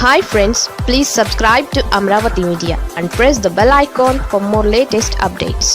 Hi friends, please subscribe to Amravati Media and press the bell icon for more latest updates.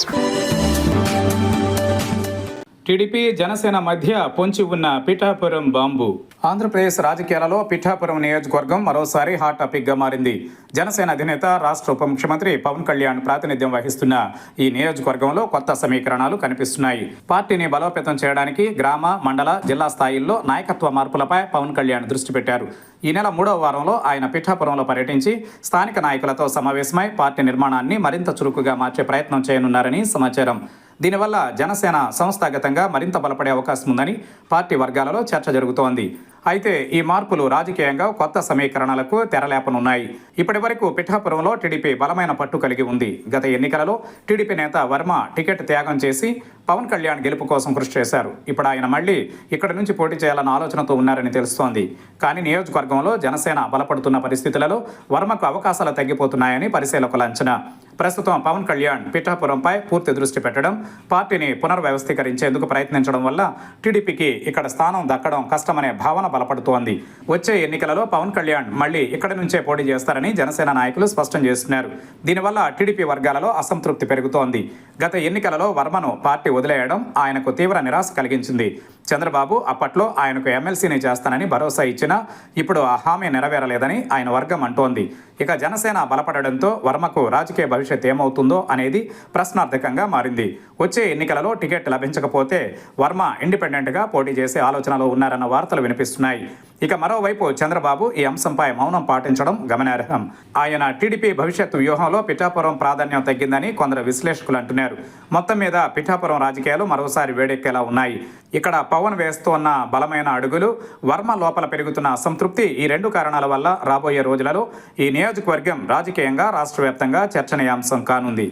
TDP Janasena మధ్య పొంచి ఉన్న Pithapuram bomb. Andhra Pradesh రాజకీయాలలో పిఠాపురం నియోజకవర్గం మరోసారి హాట్ టాపిక్గా మారింది. జనసేన అధినేత రాష్ట్ర ఉప ముఖ్యమంత్రి పవన్ కళ్యాణ్ ప్రాతినిధ్యం వహిస్తున్న ఈ నియోజకవర్గంలో కొత్త సమీకరణాలు కనిపిస్తున్నాయి. పార్టీని బలోపేతం చేయడానికి గ్రామ, మండల, జిల్లా స్థాయిల్లో నాయకత్వ మార్పులపై పవన్ కళ్యాణ్ దృష్టి పెట్టారు. ఈ నెల 3వ వారంలో ఆయన పిఠాపురంలో పర్యటించి స్థానిక నాయకులతో సమావేశమై పార్టీ నిర్మాణాన్ని మరింత చురుకుగా మార్చే ప్రయత్నం చేయనున్నారని సమాచారం. దీనివల్ల జనసేన సంస్థాగతంగా మరింత బలపడే అవకాశం ఉందని పార్టీ వర్గాలలో చర్చ జరుగుతోంది. అయితే ఈ మార్పులు రాజకీయంగా కొత్త సమీకరణలకు తెరలేపనున్నాయి. ఇప్పటి వరకు పిఠాపురంలో టీడీపీ బలమైన పట్టు కలిగి ఉంది. గత ఎన్నికలలో టీడీపీ నేత వర్మ టికెట్ త్యాగం చేసి పవన్ కళ్యాణ్ గెలుపు కోసం కృషి చేశారు. ఇప్పుడు ఆయన మళ్లీ ఇక్కడ నుంచి పోటీ చేయాలన్న ఆలోచనతో ఉన్నారని తెలుస్తోంది. కానీ నియోజకవర్గంలో జనసేన బలపడుతున్న పరిస్థితులలో వర్మకు అవకాశాలు తగ్గిపోతున్నాయని పరిశీలకుల అంచనా. ప్రస్తుతం పవన్ కళ్యాణ్ పిఠాపురంపై పూర్తి దృష్టి పెట్టడం, పార్టీని పునర్వ్యవస్థీకరించేందుకు ప్రయత్నించడం వల్ల టీడీపీకి ఇక్కడ స్థానం దక్కడం కష్టమనే భావన బలపడుతోంది. వచ్చే ఎన్నికలలో పవన్ కళ్యాణ్ మళ్లీ ఇక్కడి నుంచే పోటీ చేస్తారని జనసేన నాయకులు స్పష్టం చేస్తున్నారు. దీనివల్ల టీడీపీ వర్గాలలో అసంతృప్తి పెరుగుతోంది. గత ఎన్నికలలో వర్మను పార్టీ వదిలేయడం ఆయనకు తీవ్ర నిరాశ కలిగించింది. చంద్రబాబు అప్పట్లో ఆయనకు ఎమ్మెల్సీని చేస్తానని భరోసా ఇచ్చినా ఇప్పుడు ఆ హామీ నెరవేరలేదని ఆయన వర్గం అంటోంది. ఇక జనసేన బలపడడంతో వర్మకు రాజకీయ భవిష్యత్ ఏమవుతుందో అనేది ప్రశ్నార్థకంగా మారింది. వచ్చే ఎన్నికలలో టికెట్ లభించకపోతే వర్మ ఇండిపెండెంట్గా పోటీ చేసే ఆలోచనలో ఉన్నారన్న వార్తలు వినిపిస్తున్నాయి. ఇక మరోవైపు చంద్రబాబు ఈ అంశంపై మౌనం పాటించడం గమనార్హం. ఆయన టీడీపీ భవిష్యత్తు వ్యూహంలో పిఠాపురం ప్రాధాన్యం తగ్గిందని కొందరు విశ్లేషకులు అంటున్నారు. మొత్తం మీద పిఠాపురం రాజకీయాలు మరోసారి వేడెక్కేలా ఉన్నాయి. ఇక్కడ పవన్ వేస్తున్న బలమైన అడుగులు, వర్మ లోపల పెరుగుతున్న అసంతృప్తి, ఈ రెండు కారణాల వల్ల రాబోయే రోజులలో ఈ నియోజకవర్గం రాజకీయంగా రాష్ట్ర వ్యాప్తంగా చర్చనీయాంశం కానుంది.